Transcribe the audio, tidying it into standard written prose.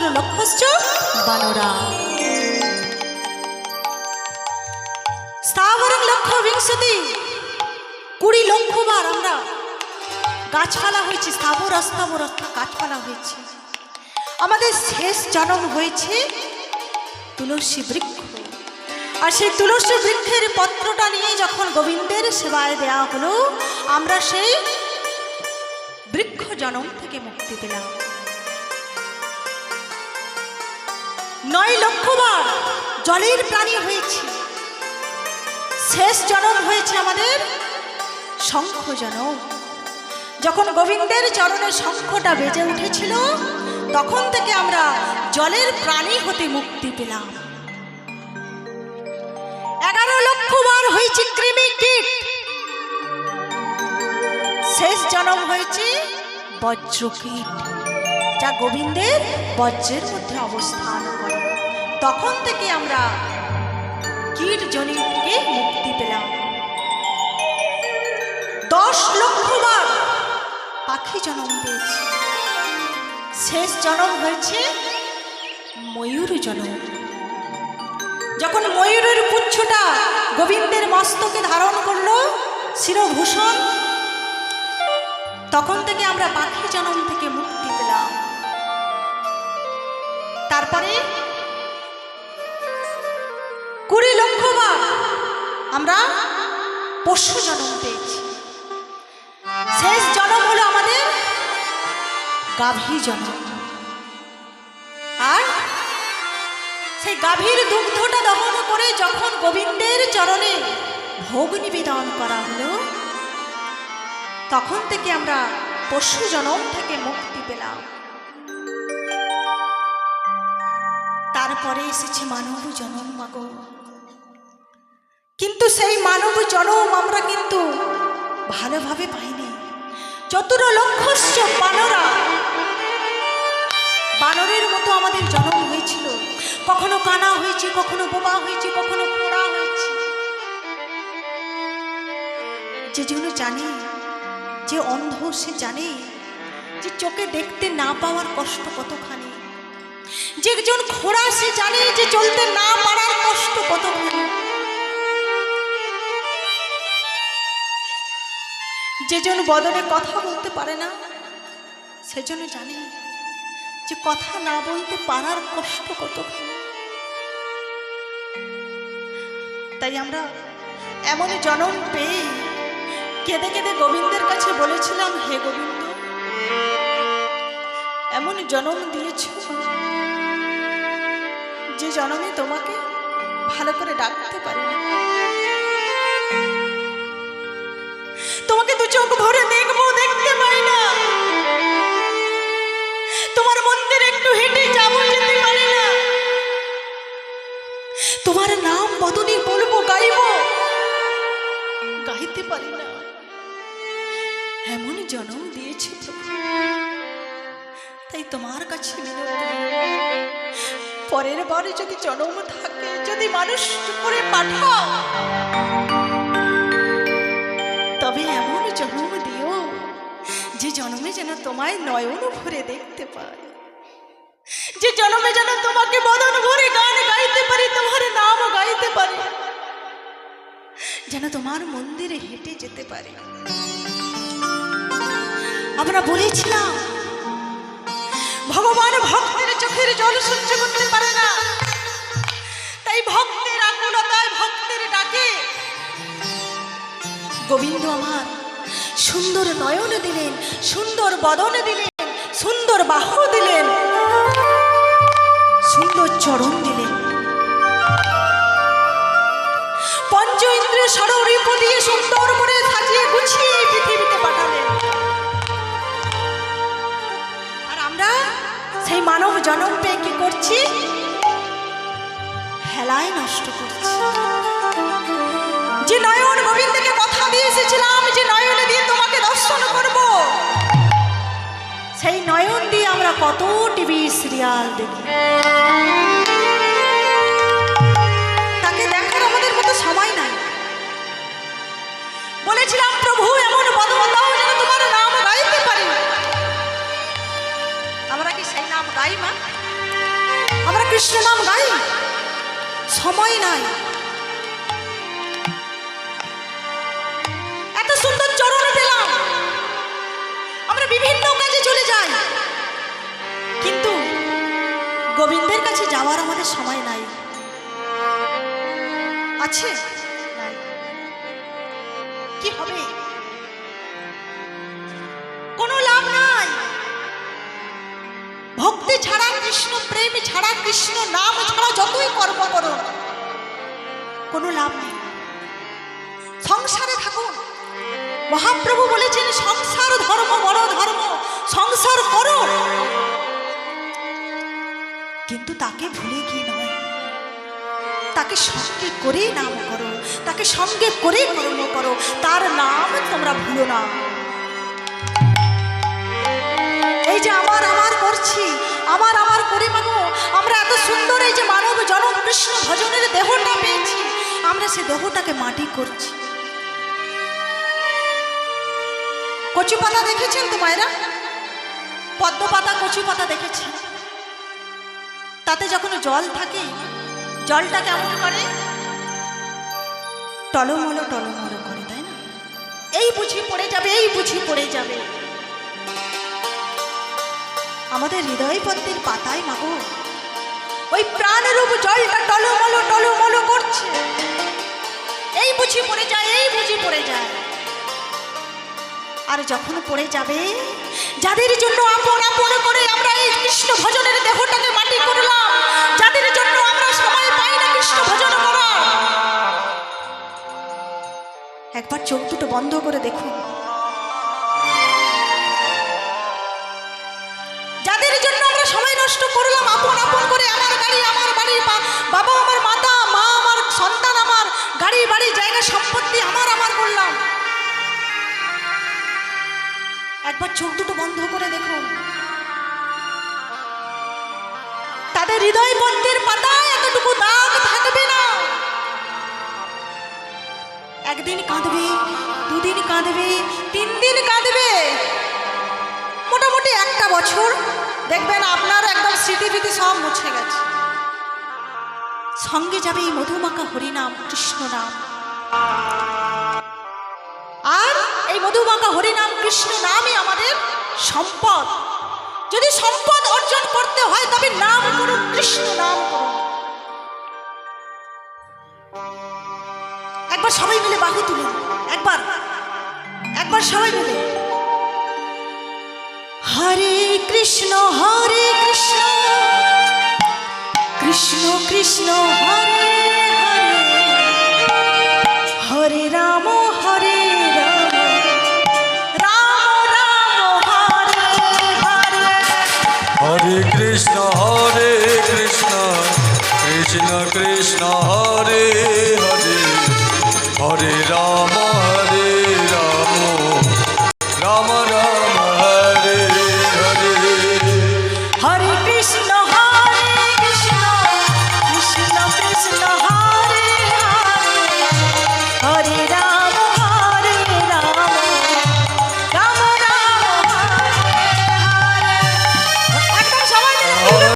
সহস্র লক্ষশ্চ বানরা স্থাবরং লক্ষ বিংশতি 20 লক্ষ বার আমরা গাছপালা হয়েছি, স্থাবর অস্থাবর গাছপালা হয়েছে। আমাদের শেষ জন্ম হয়েছে তুলসী বৃক্ষ, আর সেই তুলসী বৃক্ষের পত্রটা নিয়ে যখন গোবিন্দের সেবায় দেয়া হলো, আমরা সেই বৃক্ষ জন্ম থেকে মুক্তি পেলাম। 9 লক্ষ বার জলের প্রাণী হয়েছে। শেষ জন্ম হয়েছে আমাদের শঙ্খ জন্ম। যখন গোবিন্দের চরণে শঙ্খটা বেজে উঠেছিল, তখন থেকে আমরা জলের প্রাণী হতে মুক্তি পেলাম। 11 লক্ষ বার হয়েছে কৃমি কীট। শেষ জন্ম হয়েছে বজ্রকীট, যা গোবিন্দের বজ্রের মধ্যে অবস্থান করে। তখন থেকে আমরা কীট জনি থেকে মুক্তি পেলাম। 10 লক্ষ বার পাখি জন্ম পেয়েছে। শেষ জন্ম হয়েছে ময়ূর জন্ম। যখন ময়ূরের পুচ্ছটা গোবিন্দের মস্তকে ধারণ করলো শিরভূষণ, তখন থেকে আমরা পাখি জন্ম থেকে মুক্তি পেলাম। তারপরে 20 লক্ষ বার আমরা পশু জন্ম পেয়েছি। শেষ জন্ম হলো আমাদের গাভী জন্ম। আর সেই গাভীর দুগ্ধটা দহন করে যখন গোবিন্দের চরণে ভোগ নিবেদন করা হলো, তখন থেকে আমরা পশু জন্ম থেকে মুক্তি পেলাম। তারপরে এসেছে মানব জন্ম মাগো। কিন্তু সেই মানব জন্ম আমরা কিন্তু ভালোভাবে পাইনি। 14 লক্ষস্য বানরা, বানরের মতো আমাদের জন্ম হয়েছিল। কখনো কানা হয়েছে, কখনো বোবা হয়েছে, কখনো খোড়া হয়েছে। যে জন্য জানে, যে অন্ধ সে জানে যে চোখে দেখতে না পাওয়ার কষ্ট কতখানি। যে একজন খোড়া সে জানে যে চলতে না পারার কষ্ট কতখানি। যেজন বদনে কথা বলতে পারে না, সেজন্য জানে যে কথা না বলতে পারার কষ্ট কতখানি। তাই আমরা এমন জন্ম পেয়ে কেঁদে কেঁদে গোবিন্দের কাছে বলেছিলাম, হে গোবিন্দ, এমন জন্ম দিয়েছ যে জন্মে তোমাকে ভালো করে ডাকতে পারি না। তোমাকে দু চোখ ভরে দেখবো, দেখতে পারি না। তোমার মন্দিরে একটু হেঁটে যাবো, যেতে পারি না। তোমার নাম বদনে বলবো, গাইবো, গাইতে পারি না। এমন জন্ম দিয়েছে প্রভু। তাই তোমার কাছে বিনতি, পরের বারে যদি জন্ম থাকে, যদি মানুষ করে পাঠাও, তবে এমন জন্ম দিও যে জন্মে যেন তোমায় নয়ন ভরে দেখতে পাই, যে জন্মে যেন তোমাকে বদন ভরে গান গাইতে পারি, তোমার নাম গাইতে পারি, যেন তোমার মন্দিরে হেঁটে যেতে পারি। আমরা বলেছিলাম ভগবান ভক্তের চোখের জল সহ্য করতে পারে না, তাই ভক্তের আকুলতায়, ভক্তের ডাকে গোবিন্দ আমার সুন্দর নয়ন দিলেন, সুন্দর বদন দিলেন, সুন্দর বাহু দিলেন, সুন্দর চরণ দিলেন। পঞ্চ ইন্দ্রিয় ষড়রূপ দিয়ে সুন্দর করে সাজিয়ে গুছিয়ে এই পৃথিবীতে পাঠালেন। আর আমরা সেই মানব জন্ম পেয়ে কি করছি? হেলায় নষ্ট করছি। যে নয়ন গোবিন্দকে কথা দিয়ে এসেছিলাম, যে নয়ন দিয়ে তোমাকে দর্শন করব, সেই নয়ন দিয়ে আমরা কত টিভি সিরিয়াল দেখি। তাকে দেখার আমাদের মতো সময় নাই। বলেছিলাম প্রভু এমন বদন দাও যেন তোমার নাম গাইতে পারি। আমরা কি সেই নাম গাই মা? আমরা কৃষ্ণ নাম গাই, সময় নাই। এত সুন্দর চরণ পেলাম, আমরা বিভিন্ন কাজে চলে যাই, কিন্তু গোবিন্দের কাছে যাওয়ার আমাদের সময় নাই। আছে নাই। কি হবে? কোনো লাভ নাই। ভক্তি ছাড়া, কৃষ্ণ প্রেম ছাড়া, কৃষ্ণ নাম ছাড়া যতই কর্ম করো কোনো লাভ নেই। সংসারে থাকুন, মহাপ্রভু বলেছেন সংসার ধর্ম বড় ধর্ম, সংসার করো, কিন্তু তাকে ভুলে গিয়ে নয়, তাকে সঙ্গে করে নাম করো, তাকে সঙ্গে করে কর্ম করো, তার নাম তোমরা ভুলো না। এই যে আমার আমার করছি, আমার আমার করে মাগো, আমরা এত সুন্দর এই যে মানব জনম কৃষ্ণ ভজনের দেহটা পেয়েছি, আমরা সে দেহটাকে মাটি করছি। কচু পাতা দেখেছেন তো মায়েরা? পদ্ম পাতা, কচু পাতা দেখেছেন? তাতে যখন জল থাকে, জলটা কেমন করে? টলমলো টলমলো করে, তাই না? এই বুঝি পড়ে যাবে, এই বুঝি পড়ে যাবে। আমাদের হৃদয় পদ্মের পাতায় মাগো ওই প্রাণরূপ জলটা টলমলো টলমলো করছে, এই বুঝি পড়ে যায়, এই বুঝি পড়ে যায়। আর যখন পড়ে যাবে, যাদের জন্য আপন আপন করে আমরা এই কৃষ্ণ ভজনের দেহটাকে মাটি করলাম, যাদের জন্য আমরা সময় পাই না কৃষ্ণ ভজন করার, একবার চোখ দুটো বন্ধ করে দেখুন। যাদের জন্য আমরা সময় নষ্ট করলাম আপন আপন করে, আমার গাড়ি, আমার বাড়ি, বাবা আমার, মাতা মা আমার, সন্তান আমার, গাড়ি বাড়ি জায়গা সম্পত্তি আমার আমার করলাম, একবার চোখ দুটো বন্ধ করে দেখুন। তাদের হৃদয় পদ্মের পাতায় এতটুকু দাগ থাকবে না। একদিন কাঁদবে, দুদিন কাঁদবে, 3 দিন কাঁদবে, মোটামুটি একটা বছর দেখবেন আপনার একদম স্মৃতি সব মুছে গেছে। সঙ্গে যাবে এই মধুমাখা হরিনাম, কৃষ্ণ নাম। আর এই মধুমাখা হরিনাম কৃষ্ণ নামই আমাদের সম্পদ। যদি সম্পদ অর্জন করতে হয় তবে নাম করুন, কৃষ্ণ নাম করুন। একবার সবাই মিলে বাহু তুলুন, একবার একবার সবাই মিলে হরে কৃষ্ণ কৃষ্ণ কৃষ্ণ হরে হরে, হরে রাম রাম রাম হরে হরে। হরে কৃষ্ণ কৃষ্ণ কৃষ্ণ হরে হরে, হরে রাম রাম